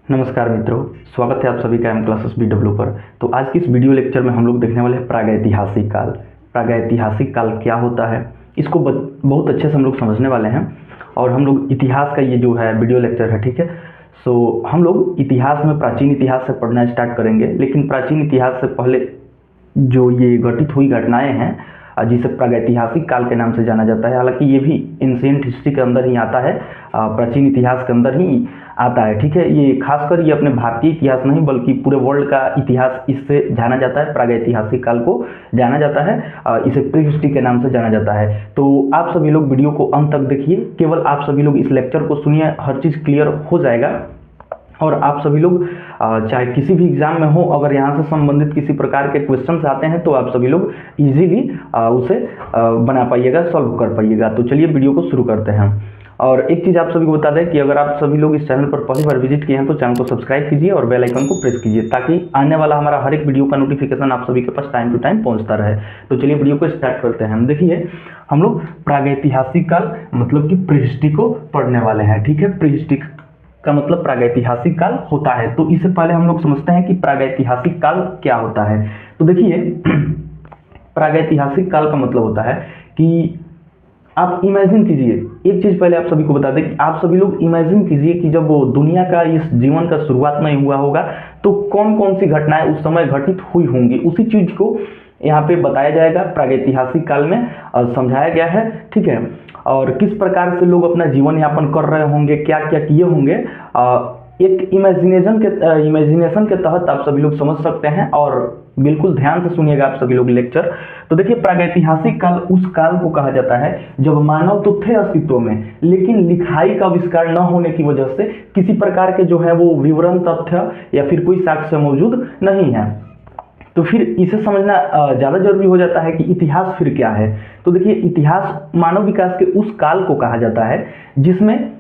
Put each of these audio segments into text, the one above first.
नमस्कार मित्रों, स्वागत है आप सभी का एम क्लासेस BW पर। तो आज की इस वीडियो लेक्चर में हम लोग देखने वाले हैं प्रागैतिहासिक काल। प्रागैतिहासिक काल क्या होता है, इसको बहुत अच्छे से हम लोग समझने वाले हैं। और हम लोग इतिहास का ये जो है वीडियो लेक्चर है, ठीक है। सो हम लोग इतिहास में प्राचीन इतिहास से पढ़ना स्टार्ट करेंगे, लेकिन प्राचीन इतिहास से पहले जो ये घटित हुई घटनाएं हैं जिसे प्रागैतिहासिक काल के नाम से जाना जाता है। हालांकि ये भी एंशिएंट हिस्ट्री के अंदर ही आता है, प्राचीन इतिहास के अंदर ही आता है, ठीक है। ये खासकर ये अपने भारतीय इतिहास नहीं बल्कि पूरे वर्ल्ड का इतिहास इससे जाना जाता है। प्रागैतिहासिक काल को जाना जाता है, इसे प्री हिस्ट्री के नाम से जाना जाता है। तो आप सभी लोग वीडियो को अंत तक देखिए, केवल आप सभी लोग इस लेक्चर को सुनिए, हर चीज़ क्लियर हो जाएगा। और आप सभी लोग चाहे किसी भी एग्जाम में हो, अगर यहाँ से संबंधित किसी प्रकार के क्वेश्चंस आते हैं तो आप सभी लोग इजीली उसे बना पाइएगा, सॉल्व कर पाइएगा। तो चलिए वीडियो को शुरू करते हैं। और एक चीज़ आप सभी को बता दें कि अगर आप सभी लोग इस चैनल पर पहली बार विजिट किए हैं तो चैनल को सब्सक्राइब कीजिए और बेल आइकन को प्रेस कीजिए, ताकि आने वाला हमारा हर एक वीडियो का नोटिफिकेशन आप सभी के पास टाइम टू टाइम पहुंचता रहे। तो चलिए वीडियो को स्टार्ट करते हैं। देखिए, हम लोग प्रागैतिहासिक काल मतलब कि प्री हिस्ट्री को पढ़ने वाले हैं, ठीक है। प्री हिस्ट्री का मतलब प्रागैतिहासिक काल होता है। तो इससे पहले हम लोग समझते हैं कि प्रागैतिहासिक काल क्या होता है। तो देखिए, प्रागैतिहासिक काल का मतलब होता है कि आप इमेजिन कीजिए, एक चीज़ पहले आप सभी को बता दें कि आप सभी लोग इमेजिन कीजिए कि जब वो दुनिया का इस जीवन का शुरुआत नहीं हुआ होगा तो कौन कौन सी घटनाएं उस समय घटित हुई होंगी। उसी चीज़ को यहाँ पे बताया जाएगा, प्रागैतिहासिक काल में समझाया गया है, ठीक है। और किस प्रकार से लोग अपना जीवन यापन कर रहे होंगे, क्या क्या किए होंगे, एक इमेजिनेशन के तहत आप सभी लोग समझ सकते हैं। और बिल्कुल ध्यान से सुनिएगा आप सभी लोग लेक्चर। तो देखिए, प्रागैतिहासिक काल उस काल को कहा जाता है जब मानव तो थे अस्तित्व में, लेकिन लिखाई का आविष्कार न होने की वजह से किसी प्रकार के जो है वो विवरण, तथ्य या फिर कोई साक्ष्य मौजूद नहीं है। तो फिर इसे समझना ज़्यादा जरूरी हो जाता है कि इतिहास फिर क्या है। तो देखिए, इतिहास मानव विकास के उस काल को कहा जाता है जिसमें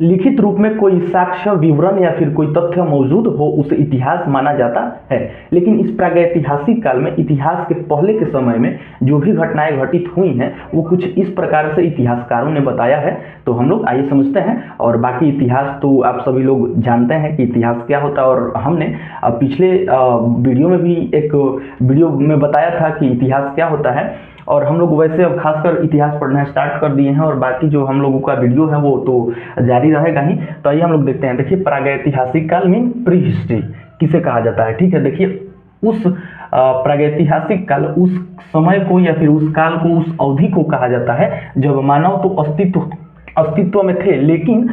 लिखित रूप में कोई साक्ष्य, विवरण या फिर कोई तथ्य मौजूद हो, उसे इतिहास माना जाता है। लेकिन इस प्रागैतिहासिक काल में इतिहास के पहले के समय में जो भी घटनाएं घटित हुई हैं वो कुछ इस प्रकार से इतिहासकारों ने बताया है। तो हम लोग आइए समझते हैं। और बाकी इतिहास तो आप सभी लोग जानते हैं कि इतिहास क्या होता है, और हमने पिछले वीडियो में भी एक वीडियो में बताया था कि इतिहास क्या होता है। और हम लोग वैसे अब खासकर इतिहास पढ़ना स्टार्ट कर दिए हैं, और बाकी जो हम लोगों का वीडियो है वो तो जारी रहेगा ही। तो आइए हम लोग देखते हैं। देखिए, प्रागैतिहासिक काल मीन प्री हिस्ट्री किसे कहा जाता है, ठीक है। देखिए, उस प्रागैतिहासिक काल, उस समय को या फिर उस काल को, उस अवधि को कहा जाता है जब मानव तो अस्तित्व में थे, लेकिन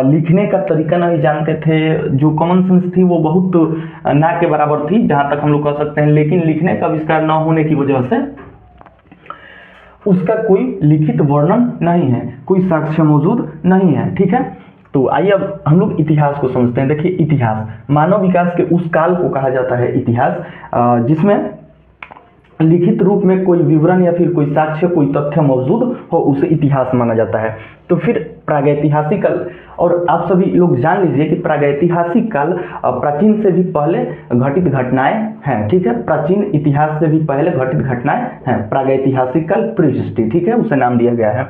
लिखने का तरीका नहीं जानते थे। जो कॉमन सेंस थी वो बहुत ना के बराबर थी, जहाँ तक हम लोग कह सकते हैं। लेकिन लिखने का आविष्कार न होने की वजह से उसका कोई लिखित वर्णन नहीं है, कोई साक्ष्य मौजूद नहीं है, ठीक है। तो आइए अब हम लोग इतिहास को समझते हैं। देखिए, इतिहास मानव विकास के उस काल को कहा जाता है इतिहास जिसमें लिखित रूप में कोई विवरण या फिर कोई साक्ष्य, कोई तथ्य मौजूद हो, उसे इतिहास माना जाता है। तो फिर प्रागैतिहासिक काल, और आप सभी लोग जान लीजिए कि प्रागैतिहासिक काल प्राचीन से भी पहले घटित घटनाएं हैं, ठीक है। प्राचीन इतिहास से भी पहले घटित घटनाएं हैं। प्रागैतिहासिक काल प्री हिस्ट्री, ठीक है, उसे नाम दिया गया है।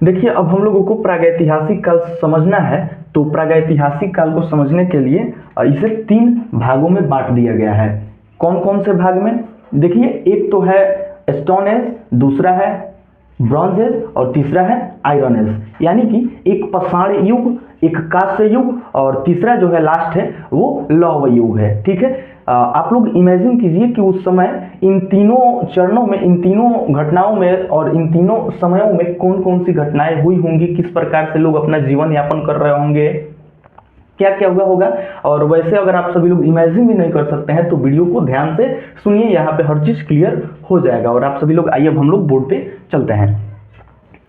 देखिए, अब हम लोगों को प्रागैतिहासिक काल समझना है। तो प्रागैतिहासिक काल को समझने के लिए इसे 3 भागों में बांट दिया गया है। कौन कौन से भाग में? देखिए, एक तो है स्टोन एज, दूसरा है ब्रॉन्ज एज और तीसरा है आयरन एज। यानी कि एक पाषाण युग, एक कांस्य युग और तीसरा जो है लास्ट है वो लौह युग है, ठीक है। आप लोग इमेजिन कीजिए कि उस समय इन तीनों चरणों में, इन तीनों घटनाओं में और इन तीनों समयों में कौन कौन सी घटनाएं हुई होंगी, किस प्रकार से लोग अपना जीवन यापन कर रहे होंगे, क्या क्या हुआ होगा। और वैसे अगर आप सभी लोग इमेजिन भी नहीं कर सकते हैं तो वीडियो को ध्यान से सुनिए, यहाँ पे हर चीज क्लियर हो जाएगा। और आप सभी लोग आइए अब हम लोग बोर्ड पे चलते हैं।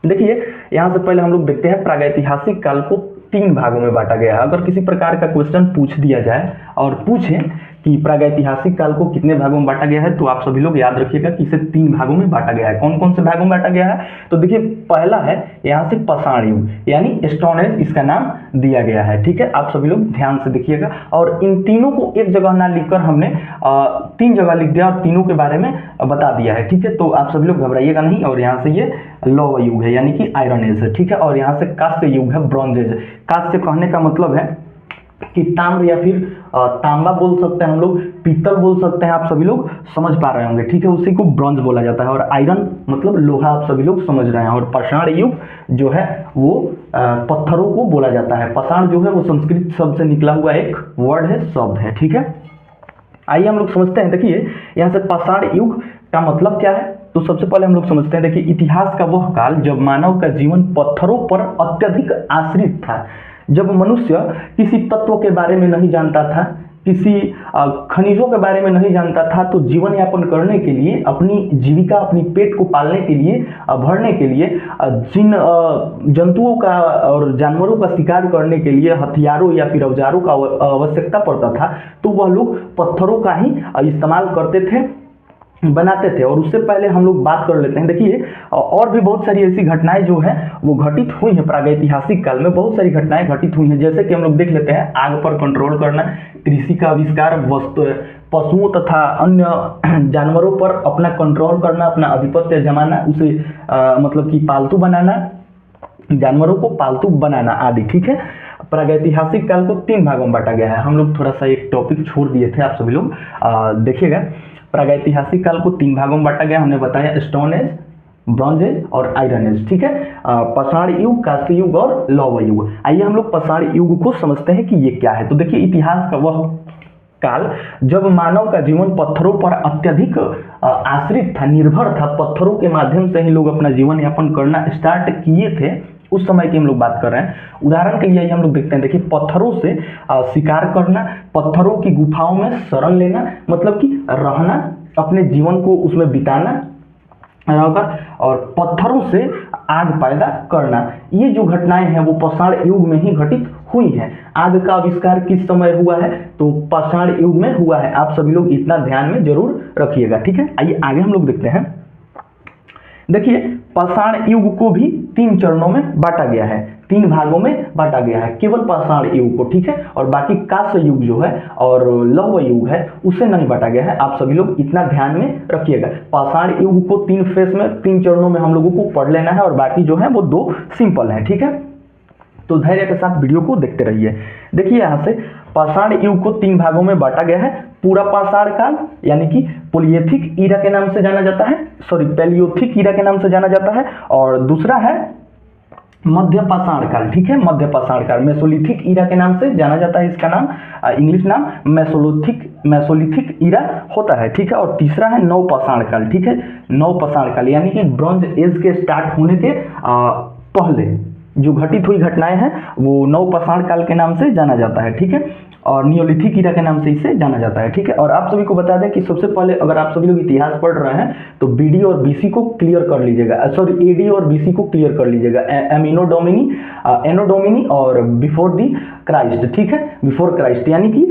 देखिए, यहाँ से पहले हम लोग देखते हैं प्रागैतिहासिक काल को 3 भागों में बांटा गया है। अगर किसी प्रकार का क्वेश्चन पूछ दिया जाए और पूछे कि प्रागैतिहासिक काल को कितने भागों में बांटा गया है, तो आप सभी लोग याद रखिएगा कि इसे 3 भागों में बांटा गया है। कौन कौन से भागों में बांटा गया है? तो देखिए, पहला है यहाँ से पाषाण युग, यानी स्टोन एज इसका नाम दिया गया है, ठीक है। आप सभी लोग ध्यान से देखिएगा। और इन तीनों को एक जगह ना लिखकर हमने 3 जगह लिख दिया और तीनों के बारे में बता दिया है, ठीक है। तो आप सभी लोग घबराइएगा नहीं। और यहाँ से ये लौह युग है यानी कि आयरन एज है, ठीक है। और यहाँ से कांस्य युग है, ब्रॉन्ज एज। कांस्य कहने का मतलब है कि ताम्र या फिर तांबा बोल सकते हैं हम लोग, पीतल बोल सकते हैं, आप सभी लोग समझ पा रहे होंगे, ठीक है। उसी को ब्रॉन्ज बोला जाता है। और आयरन मतलब लोहा, आप सभी लोग समझ रहे हैं। और पाषाण युग जो है वो पत्थरों को बोला जाता है। पाषाण जो है वो संस्कृत शब्द से निकला हुआ एक वर्ड है, शब्द है, ठीक है। आइए हम लोग समझते हैं। देखिए यहाँ से पाषाण युग का मतलब क्या है, तो सबसे पहले हम लोग समझते हैं। देखिए इतिहास का वह काल जब मानव का जीवन पत्थरों पर अत्यधिक आश्रित था, जब मनुष्य किसी तत्व के बारे में नहीं जानता था, किसी खनिजों के बारे में नहीं जानता था, तो जीवन यापन करने के लिए, अपनी जीविका, अपनी पेट को पालने के लिए, भरने के लिए, जिन जंतुओं का और जानवरों का शिकार करने के लिए हथियारों या फिर औजारों का आवश्यकता पड़ता था, तो वह लोग पत्थरों का ही इस्तेमाल करते थे, बनाते थे। और उससे पहले हम लोग बात कर लेते हैं। देखिए और भी बहुत सारी ऐसी घटनाएं जो है वो घटित हुई हैं प्रागैतिहासिक काल में, बहुत सारी घटनाएं घटित हुई हैं। जैसे कि हम लोग देख लेते हैं, आग पर कंट्रोल करना, कृषि का आविष्कार, पशुओं तथा अन्य जानवरों पर अपना कंट्रोल करना, अपना आधिपत्य जमाना, उसे मतलब कि पालतू बनाना, जानवरों को पालतू बनाना आदि, ठीक है। प्रागैतिहासिक काल को 3 भागों में बांटा गया है। हम लोग थोड़ा सा एक टॉपिक छोड़ दिए थे, आप सभी लोग देखिएगा। प्रागैतिहासिक काल को 3 भागों में बांटा गया, हमने बताया, स्टोन एज, ब्रॉन्ज एज और आयरन एज, ठीक है। पाषाण युग, कांस्य युग और लौह युग। आइए हम लोग पाषाण युग को समझते हैं कि ये क्या है। तो देखिए इतिहास का वह काल जब मानव का जीवन पत्थरों पर अत्यधिक आश्रित था, निर्भर था, पत्थरों के माध्यम से ही लोग अपना जीवन यापन करना स्टार्ट किए थे, उस समय की हम लोग बात कर रहे हैं। उदाहरण के लिए हम लोग देखते हैं, देखिए पत्थरों से शिकार करना, पत्थरों की गुफाओं में शरण लेना, मतलब कि रहना, अपने जीवन को उसमें बिताना, और पत्थरों से आग पैदा करना, ये जो घटनाएं हैं वो पाषाण युग में ही घटित हुई है। आग का आविष्कार किस समय हुआ है, तो पाषाण युग में हुआ है। आप सभी लोग इतना ध्यान में जरूर रखिएगा, ठीक है। आइए आगे हम लोग देखते हैं। देखिए पाषाण युग को भी 3 चरणों में बांटा गया है, 3 भागों में बांटा गया है केवल पाषाण युग को, ठीक है। और बाकी कांस्य युग जो है और लौह युग है उसे नहीं बांटा गया है। आप सभी लोग इतना ध्यान में रखिएगा। पाषाण युग को 3 फेज में, 3 चरणों में हम लोगों को पढ़ लेना है, और बाकी जो है वो 2 सिंपल है, ठीक है। तो धैर्य के साथ वीडियो को देखते रहिए। देखिए यहाँ से पाषाण युग को 3 भागों में बांटा गया है। पूरा पाषाण काल यानी कि पोलियोथिक ईरा के नाम से जाना जाता है, पैलियोथिक ईरा के नाम से जाना जाता है। और दूसरा है मध्य पाषाण काल, ठीक है। मध्य पाषाण काल मेसोलिथिक ईरा के नाम से जाना जाता है, इसका नाम इंग्लिश नाम मेसोलिथिक ईरा होता है, ठीक है। और तीसरा है नव पाषाण काल, ठीक है। नव पाषाण काल यानी कि ब्रॉन्ज एज के स्टार्ट होने के पहले जो घटित हुई घटनाएं हैं वो नव पाषाण काल के नाम से जाना जाता है, ठीक है। और नियोलिथिक ईरा के नाम से इसे जाना जाता है, ठीक है। और आप सभी को बता दें कि सबसे पहले अगर आप सभी लोग इतिहास पढ़ रहे हैं तो बीडी और बीसी को क्लियर कर लीजिएगा, सॉरी एडी और बीसी को क्लियर कर लीजिएगा, एमिनो डोमिनी, एनो डोमिनी और बिफोर दी क्राइस्ट, ठीक है। बिफोर क्राइस्ट यानी कि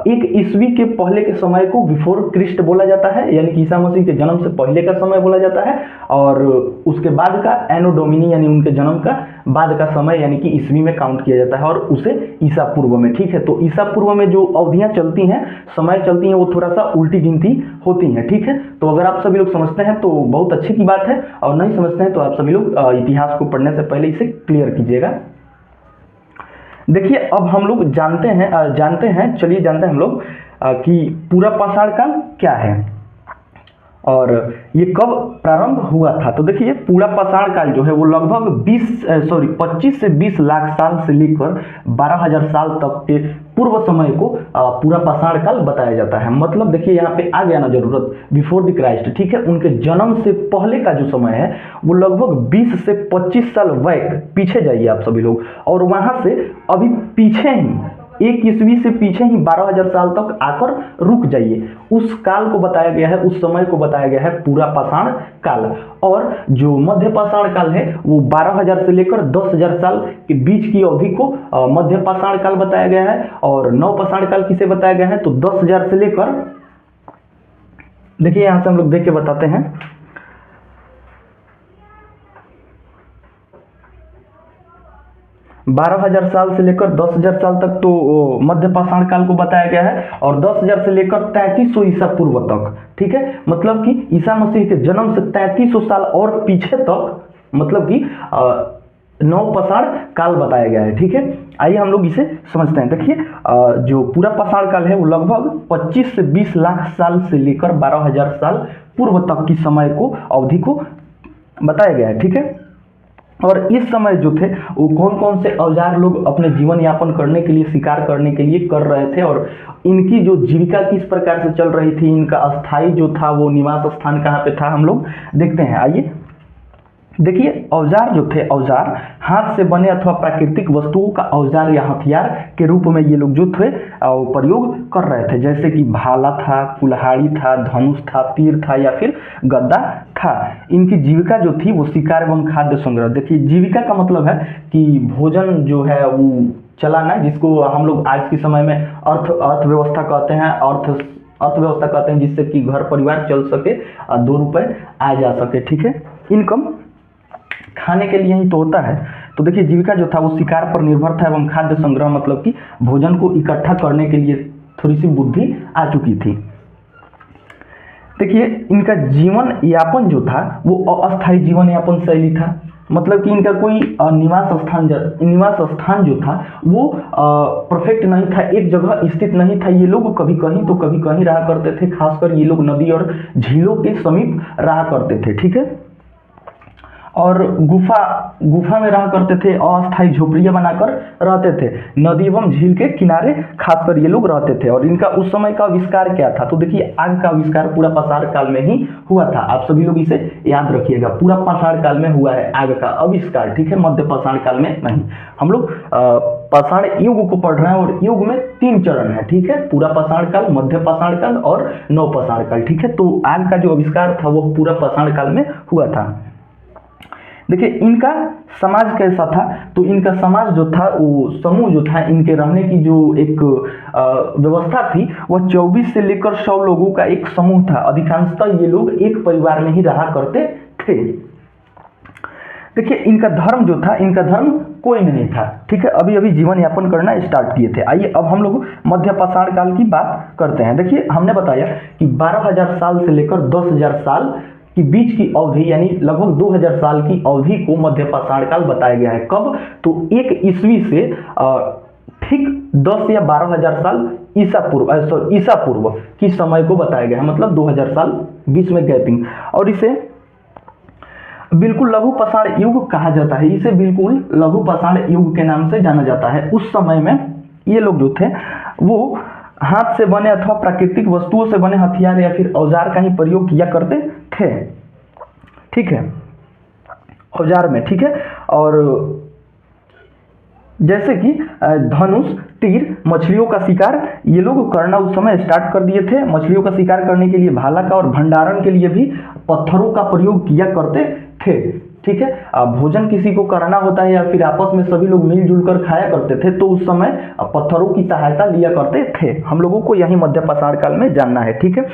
1 ईस्वी के पहले के समय को बिफोर क्रिस्ट बोला जाता है, यानी कि ईसा मसीह के जन्म से पहले का समय बोला जाता है। और उसके बाद का एनो डोमिनी यानी उनके जन्म का बाद का समय यानी कि ईस्वी में काउंट किया जाता है, और उसे ईसा पूर्व में, ठीक है। तो ईसा पूर्व में जो अवधियां चलती हैं, समय चलती हैं, वो थोड़ा सा उल्टी गिनती होती हैं, ठीक है। तो अगर आप सभी लोग समझते हैं तो बहुत अच्छी की बात है, और नहीं समझते हैं तो आप सभी लोग इतिहास को पढ़ने से पहले इसे क्लियर कीजिएगा। देखिए अब हम लोग जानते हैं, चलिए जानते हैं हम लोग कि पूरा पाषाण काल क्या है और ये कब प्रारंभ हुआ था। तो देखिए पूरा पाषाण काल जो है वो लगभग 25 से 20 लाख साल से लेकर 12,000 साल तक के पूर्व समय को पूरा पाषाण काल बताया जाता है। मतलब देखिए यहाँ पे आ गया ना जरूरत बिफोर द क्राइस्ट, ठीक है। उनके जन्म से पहले का जो समय है वो लगभग 20 से 25 साल बैक पीछे जाइए आप सभी लोग, और वहां से अभी पीछे ही 1 ईस्वी से पीछे ही 12,000 साल तक आकर रुक जाइए। उस काल को बताया गया है, उस समय को बताया गया है पूरा पाषाण काल। और जो मध्य पाषाण काल है वो 12,000 से लेकर 10,000 साल के बीच की अवधि को मध्य पाषाण काल बताया गया है। और नव पाषाण काल किसे बताया गया है, तो 10,000 से लेकर, देखिए यहां से हम लोग देख के बताते हैं, 12,000 साल से लेकर 10,000 साल तक तो मध्य पाषाण काल को बताया गया है, और 10,000 से लेकर 3300 ईसा पूर्व तक, ठीक है। मतलब कि ईसा मसीह के जन्म से 3300 साल और पीछे तक, मतलब कि नवपाषाण काल बताया गया है। ठीक है, आइए हम लोग इसे समझते हैं। देखिए जो पूरा पाषाण काल है वो लगभग 25 से 20 लाख साल से लेकर 12,000 साल पूर्व तक की समय को अवधि को बताया गया है। ठीक है, और इस समय जो थे वो कौन कौन से औजार लोग अपने जीवन यापन करने के लिए, शिकार करने के लिए कर रहे थे, और इनकी जो जीविका किस प्रकार से चल रही थी, इनका अस्थाई जो था वो निवास स्थान कहाँ पे था, हम लोग देखते हैं। आइए देखिए, औजार जो थे, औजार हाथ से बने अथवा प्राकृतिक वस्तुओं का औजार या हथियार के रूप में ये लोग जो थे प्रयोग कर रहे थे। जैसे कि भाला था, कुल्हाड़ी था, धनुष था, तीर था या फिर गदा था। इनकी जीविका जो थी वो शिकार एवं खाद्य संग्रह। देखिए, जीविका का मतलब है कि भोजन जो है वो चलाना, जिसको हम लोग आज के समय में अर्थव्यवस्था कहते हैं, अर्थव्यवस्था कहते हैं, जिससे कि घर परिवार चल सके, 2 रुपए आ जा सके। ठीक है, इनकम खाने के लिए ही तो होता है। तो देखिए, जीविका जो था वो शिकार पर निर्भर था एवं खाद्य संग्रह मतलब कि भोजन को इकट्ठा करने के लिए थोड़ी सी बुद्धि आ चुकी थी। देखिए, इनका जीवन यापन जो था वो अस्थायी जीवन यापन शैली था। मतलब कि इनका कोई निवास स्थान जो था वो परफेक्ट नहीं था, एक जगह स्थित नहीं था। ये लोग कभी कहीं तो कभी कहीं रहा करते थे। खासकर ये लोग नदी और झीलों के समीप रहा करते थे। ठीक है, और गुफा में रहा करते थे, अस्थायी झोपड़ियां बनाकर रहते थे। नदी एवं झील के किनारे खासकर ये लोग रहते थे। और इनका उस समय का आविष्कार क्या था, तो देखिए, आग का आविष्कार पूरा पाषाण काल में ही हुआ था। आप सभी लोग इसे याद रखिएगा, पूरा पाषाण काल में हुआ है आग का आविष्कार। ठीक है, मध्य पाषाण काल में नहीं। हम लोग पाषाण युग को पढ़ रहे हैं, और युग में 3 चरण है। ठीक है, पूरा पाषाण काल, मध्य पाषाण काल और नव पाषाण काल। ठीक है, तो आग का जो आविष्कार था वो पूरा पाषाण काल में हुआ था। देखिए, इनका समाज कैसा था, तो इनका समाज जो था वो समूह जो था, इनके रहने की जो एक व्यवस्था थी वह 24 से लेकर 100 लोगों का एक समूह था। अधिकांशतः ये लोग एक परिवार में ही रहा करते थे। देखिए, इनका धर्म जो था, इनका धर्म कोई नहीं था। ठीक है, अभी अभी जीवन यापन करना स्टार्ट किए थे। आइए अब हम लोग मध्य पाषाण काल की बात करते हैं। देखिए, हमने बताया कि 12,000 साल से लेकर 10,000 साल की बीच की अवधि, यानी लगभग 2000 साल की अवधि को मध्य पाषाण काल बताया गया है। कब, तो 1 ईस्वी से ठीक 10 या 12,000 साल ईसा पूर्व की समय को बताया गया है। मतलब 2000 साल बीच में गैपिंग। और इसे बिल्कुल लघु पाषाण युग कहा जाता है। इसे बिल्कुल लघु पाषाण युग के नाम से जाना जाता है। उस समय में ये लोग जो थे वो हाथ से बने अथवा प्राकृतिक वस्तुओं से बने हथियार या फिर औजार का ही प्रयोग किया करते थे। ठीक है, औजार में। ठीक है, और जैसे कि धनुष, तीर, मछलियों का शिकार ये लोग करना उस समय स्टार्ट कर दिए थे। मछलियों का शिकार करने के लिए भाला का, और भंडारण के लिए भी पत्थरों का प्रयोग किया करते थे। ठीक है, भोजन किसी को करना होता है या फिर आपस में सभी लोग मिलजुल कर खाया करते थे, तो उस समय पत्थरों की सहायता लिया करते थे। हम लोगों को यही मध्य पाषाण काल में जानना है। ठीक है,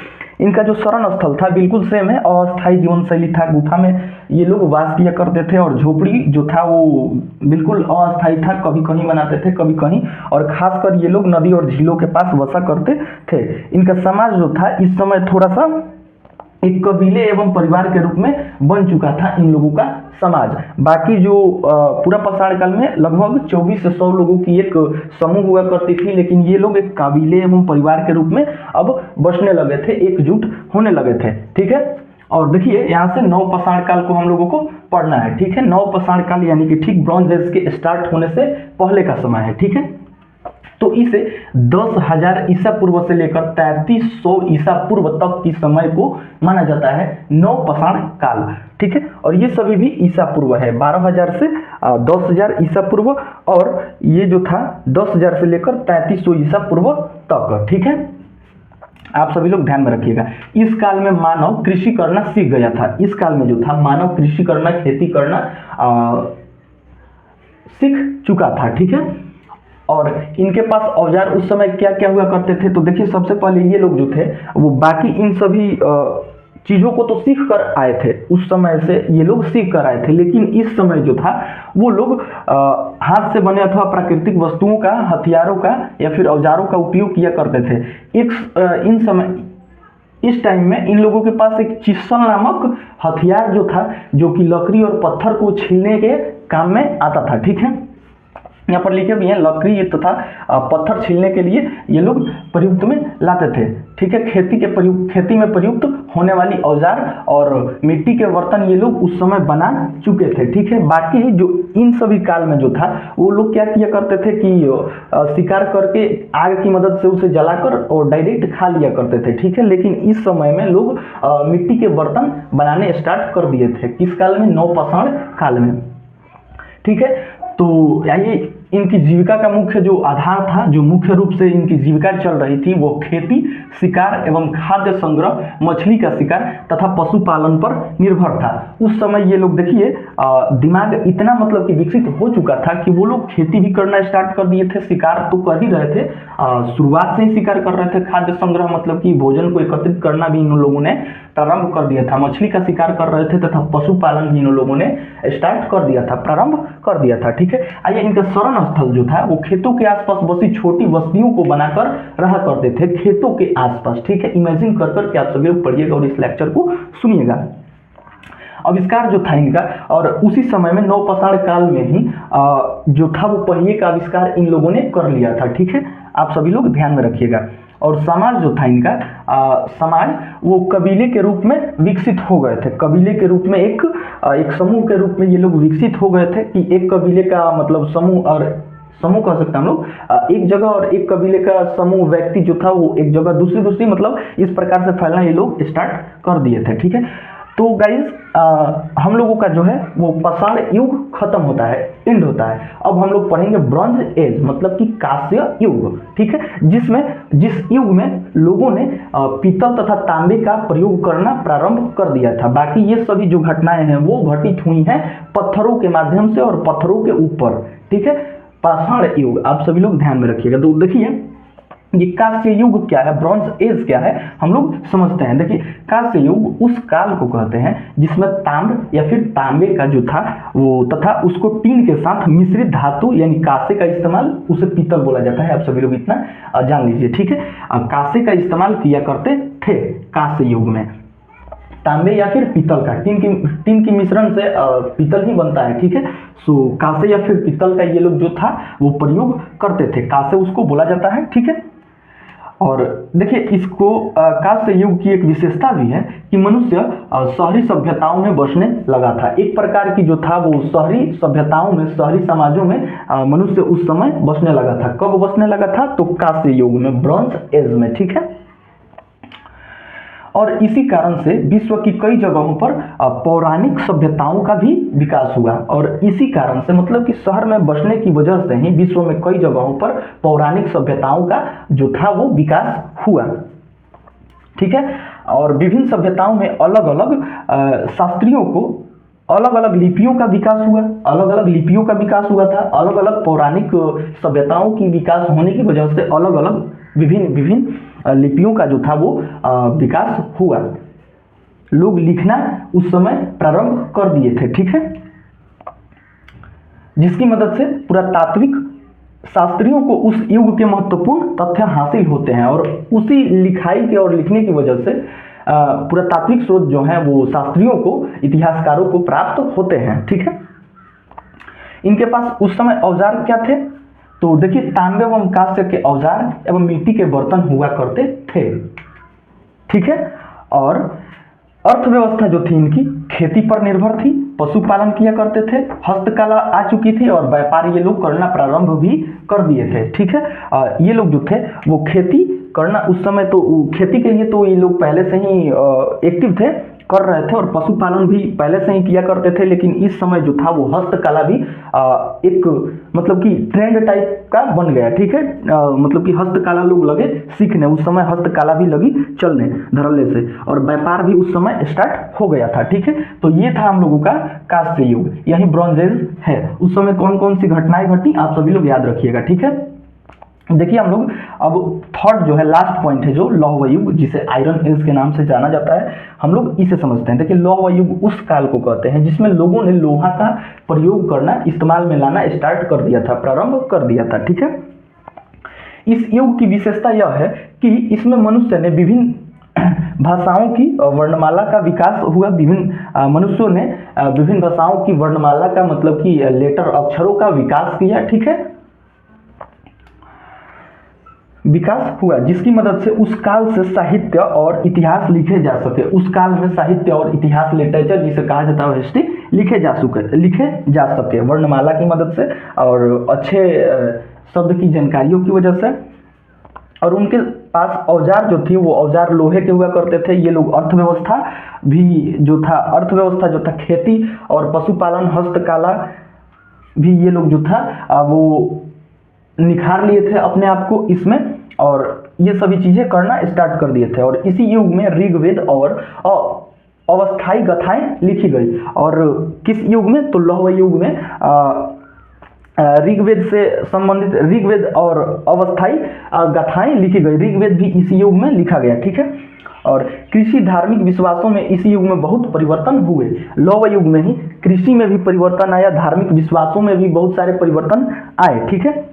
इनका जो शरण स्थल था बिल्कुल सेम है, अस्थायी जीवन शैली था। गुफा में ये लोग वास किया करते थे, और झोपड़ी जो था वो बिल्कुल अस्थायी था, कभी कहीं बनाते थे कभी कहीं। और खासकर ये लोग नदी और झीलों के पास बसा करते थे। इनका समाज जो था इस समय थोड़ा सा एक कबीले एवं परिवार के रूप में बन चुका था इन लोगों का समाज। बाकी जो पूरा पाषाण काल में लगभग 24 से 100 लोगों की एक समूह हुआ करती थी, लेकिन ये लोग एक कबीले एवं परिवार के रूप में अब बसने लगे थे, एकजुट होने लगे थे। ठीक है, और देखिए, यहाँ से नव पाषाण काल को हम लोगों को पढ़ना है। ठीक है, नव पाषाण काल यानी कि ठीक ब्रॉन्ज एज के स्टार्ट होने से पहले का समय है। ठीक है, तो इसे 10,000 ईसा पूर्व से लेकर 3300 ईसा पूर्व तक की समय को माना जाता है नव पाषाण काल। ठीक है, और ये सभी भी ईसा पूर्व है। 12,000 से 10,000 ईसा पूर्व, और ये जो था 10,000 से लेकर 3300 ईसा पूर्व तक। ठीक है, आप सभी लोग ध्यान में रखिएगा। इस काल में मानव कृषि करना सीख गया था। इस काल में जो था मानव कृषि करना, खेती करना सीख चुका था। ठीक है, और इनके पास औजार उस समय क्या क्या हुआ करते थे, तो देखिए, सबसे पहले ये लोग जो थे वो बाकी इन सभी चीज़ों को तो सीख कर आए थे। उस समय से ये लोग सीख कर आए थे, लेकिन इस समय जो था वो लोग हाथ से बने अथवा प्राकृतिक वस्तुओं का, हथियारों का या फिर औजारों का उपयोग किया करते थे। इस टाइम में इन लोगों के पास एक चिस्सल नामक हथियार जो था, जो कि लकड़ी और पत्थर को छीलने के काम में आता था। ठीक है, यहाँ पर लिखे भी हैं लकड़ी तथा पत्थर छीलने के लिए ये लोग प्रयुक्त में लाते थे। ठीक है, खेती में प्रयुक्त होने वाली औजार और मिट्टी के बर्तन ये लोग उस समय बना चुके थे। ठीक है, बाकी जो इन सभी काल में जो था वो लोग क्या किया करते थे कि शिकार करके आग की मदद से उसे जलाकर और डायरेक्ट खा लिया करते थे। ठीक है, लेकिन इस समय में लोग मिट्टी के बर्तन बनाने स्टार्ट कर दिए थे। किस काल में? नवपाषाण काल में। ठीक है, तो आइए इनकी जीविका का मुख्य जो आधार था, जो मुख्य रूप से इनकी जीविका चल रही थी, वो खेती, शिकार एवं खाद्य संग्रह, मछली का शिकार तथा पशुपालन पर निर्भर था। उस समय ये लोग देखिए दिमाग इतना मतलब कि विकसित हो चुका था कि वो लोग खेती भी करना स्टार्ट कर दिए थे, शिकार तो कर ही रहे थे, शुरुआत से ही शिकार कर रहे थे। खाद्य संग्रह मतलब कि भोजन को एकत्रित करना भी इन लोगों ने प्रारंभ कर दिया था। मछली का शिकार कर रहे थे तथा पशुपालन भी इन लोगों ने स्टार्ट कर दिया था, प्रारंभ कर दिया था। ठीक है, आइए इनका शरण स्थल जो था वो खेतों के आसपास बसी छोटी बस्तियों को बनाकर रहा करते थे, खेतों के आसपास। ठीक है, इमेजिन कर करके आप सभी लोग पढ़िएगा और इस लेक्चर को सुनिएगा। आविष्कार जो था इनका, और उसी समय में नवपाषाण काल में ही जो था वो पहिए का आविष्कार इन लोगों ने कर लिया था। ठीक है, आप सभी लोग ध्यान में रखिएगा। और समाज जो था इनका, समाज वो कबीले के रूप में विकसित हो गए थे। कबीले के रूप में एक समूह के रूप में ये लोग विकसित हो गए थे कि एक कबीले का मतलब समूह और समूह कह सकते हैं हम लोग, एक जगह और एक कबीले का समूह व्यक्ति जो था वो एक जगह दूसरी मतलब इस प्रकार से फैलना ये लोग स्टार्ट कर दिए थे। ठीक है, तो गाइज हम लोगों का जो है वो पाषाण युग खत्म होता है, एंड होता है। अब हम लोग पढ़ेंगे ब्रॉन्ज एज मतलब कि कांस्य युग। ठीक है, जिस युग में लोगों ने पीतल तथा तांबे का प्रयोग करना प्रारंभ कर दिया था। बाकी ये सभी जो घटनाएं हैं वो घटित हुई हैं पत्थरों के माध्यम से और पत्थरों के ऊपर। ठीक है, पाषाण युग आप सभी लोग ध्यान में रखिएगा। तो देखिए ये कांस्य युग क्या है, ब्रॉन्ज एज क्या है, हम लोग समझते हैं। देखिए कांस्य युग उस काल को कहते हैं जिसमें ताम्र या फिर तांबे का जो था वो तथा उसको टीन के साथ मिश्रित धातु यानी कांसे का इस्तेमाल, उसे पीतल बोला जाता है। आप सभी लोग इतना जान लीजिए। ठीक है, कांसे का इस्तेमाल किया करते थे कांस्य युग में। तांबे या फिर पीतल का, टीन की मिश्रण से पीतल ही बनता है। ठीक है, सो कांसे या फिर पीतल का ये लोग जो था वो प्रयोग करते थे, कांसे उसको बोला जाता है। ठीक है, और देखिए इसको कांस्य युग की एक विशेषता भी है कि मनुष्य शहरी सभ्यताओं में बसने लगा था। एक प्रकार की जो था वो शहरी सभ्यताओं में, शहरी समाजों में मनुष्य उस समय बसने लगा था। कब बसने लगा था? तो कांस्य युग में, ब्रॉन्ज एज में। ठीक है, और इसी कारण से विश्व की कई जगहों पर पौराणिक सभ्यताओं का भी विकास हुआ। और इसी कारण से मतलब कि शहर में बसने की वजह से ही विश्व में कई जगहों पर पौराणिक सभ्यताओं का जो था वो विकास हुआ। ठीक है, और विभिन्न सभ्यताओं में अलग अलग शास्त्रियों को अलग अलग लिपियों का विकास हुआ, अलग अलग लिपियों का विकास हुआ था। अलग अलग पौराणिक सभ्यताओं की विकास होने की वजह से अलग अलग विभिन्न लिपियों का जो था वो विकास हुआ। लोग लिखना उस समय प्रारंभ कर दिए थे। ठीक है, जिसकी मदद से पुरातात्विक शास्त्रियों को उस युग के महत्वपूर्ण तथ्य हासिल होते हैं और उसी लिखाई के और लिखने की वजह से पुरातात्विक स्रोत जो है वो शास्त्रियों को, इतिहासकारों को प्राप्त होते हैं। ठीक है, इनके पास उस समय औजार क्या थे? तो देखिए तांबे एवं कांस्य के औजार एवं मिट्टी के बर्तन हुआ करते थे। ठीक है, और अर्थव्यवस्था जो थी इनकी खेती पर निर्भर थी, पशुपालन किया करते थे, हस्तकला आ चुकी थी और व्यापार ये लोग करना प्रारंभ भी कर दिए थे। ठीक है, ये लोग जो थे वो खेती करना उस समय तो खेती के लिए तो ये लोग पहले से ही एक्टिव थे, कर रहे थे, और पशुपालन भी पहले से ही किया करते थे। लेकिन इस समय जो था वो हस्तकला भी एक मतलब कि ट्रेंड टाइप का बन गया। ठीक है, मतलब कि हस्तकला लोग लगे सीखने, उस समय हस्तकला भी लगी चलने धड़ल्ले से, और व्यापार भी उस समय स्टार्ट हो गया था। ठीक है, तो ये था हम लोगों का कांस्य युग, यही ब्रॉन्ज एज है। उस समय कौन कौन सी घटनाएं घटी आप सभी लोग याद रखिएगा। ठीक है, देखिए हम लोग अब थर्ड जो है लास्ट पॉइंट है जो लौह युग, जिसे आयरन एज के नाम से जाना जाता है, हम लोग इसे समझते हैं। देखिए लौह युग उस काल को कहते हैं जिसमें लोगों ने लोहा का प्रयोग करना, इस्तेमाल में लाना स्टार्ट कर दिया था, प्रारंभ कर दिया था। ठीक है, इस युग की विशेषता यह है कि इसमें मनुष्य ने भाषाओं की वर्णमाला का विकास हुआ। विभिन्न मनुष्यों ने विभिन्न भाषाओं की वर्णमाला का मतलब कि लेटर अक्षरों का विकास किया, ठीक है, विकास हुआ, जिसकी मदद से उस काल से साहित्य और इतिहास लिखे जा सके। उस काल में साहित्य और इतिहास, लिटरेचर जिसे कहा जाता है, हिस्ट्री लिखे जा सके वर्णमाला की मदद से और अच्छे शब्द की जानकारियों की वजह से। और उनके पास औजार जो थी वो औजार लोहे के हुआ करते थे। ये लोग अर्थव्यवस्था जो था खेती और पशुपालन, हस्तकला भी ये लोग जो था वो निखार लिए थे अपने आप को इसमें, और ये सभी चीजें करना स्टार्ट कर दिए थे। और इसी युग में ऋग्वेद और अवस्थाई गाथाएं लिखी गई। और किस युग में? तो लौह युग में ऋग्वेद से संबंधित ऋग्वेद और अवस्थाई गाथाएं लिखी गई। ऋग्वेद भी इसी युग में लिखा गया, ठीक है। और कृषि धार्मिक विश्वासों में इस युग में बहुत परिवर्तन हुए। लौह युग में ही कृषि में भी परिवर्तन आया, धार्मिक विश्वासों में भी बहुत सारे परिवर्तन आए, ठीक है।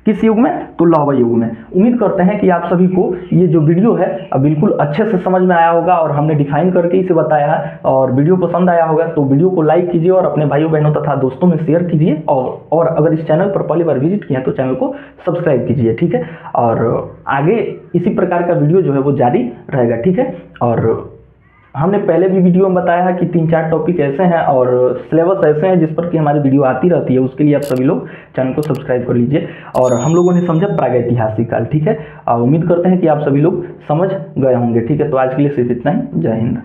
किस युग में? तो लौह युग में। उम्मीद करते हैं कि आप सभी को ये जो वीडियो है बिल्कुल अच्छे से समझ में आया होगा और हमने डिफाइन करके इसे बताया है। और वीडियो पसंद आया होगा तो वीडियो को लाइक कीजिए और अपने भाइयों बहनों तथा दोस्तों में शेयर कीजिए। और अगर इस चैनल पर पहली बार विजिट किया तो चैनल को सब्सक्राइब कीजिए, ठीक है। और आगे इसी प्रकार का वीडियो जो है वो जारी रहेगा, ठीक है। और हमने पहले भी वीडियो में बताया है कि 3-4 टॉपिक ऐसे हैं और सिलेबस ऐसे हैं जिस पर कि हमारी वीडियो आती रहती है। उसके लिए आप सभी लोग चैनल को सब्सक्राइब कर लीजिए। और हम लोगों ने समझा प्रागैतिहासिक काल, ठीक है। उम्मीद करते हैं कि आप सभी लोग समझ गए होंगे, ठीक है। तो आज के लिए सिर्फ इतना ही। जय हिंद।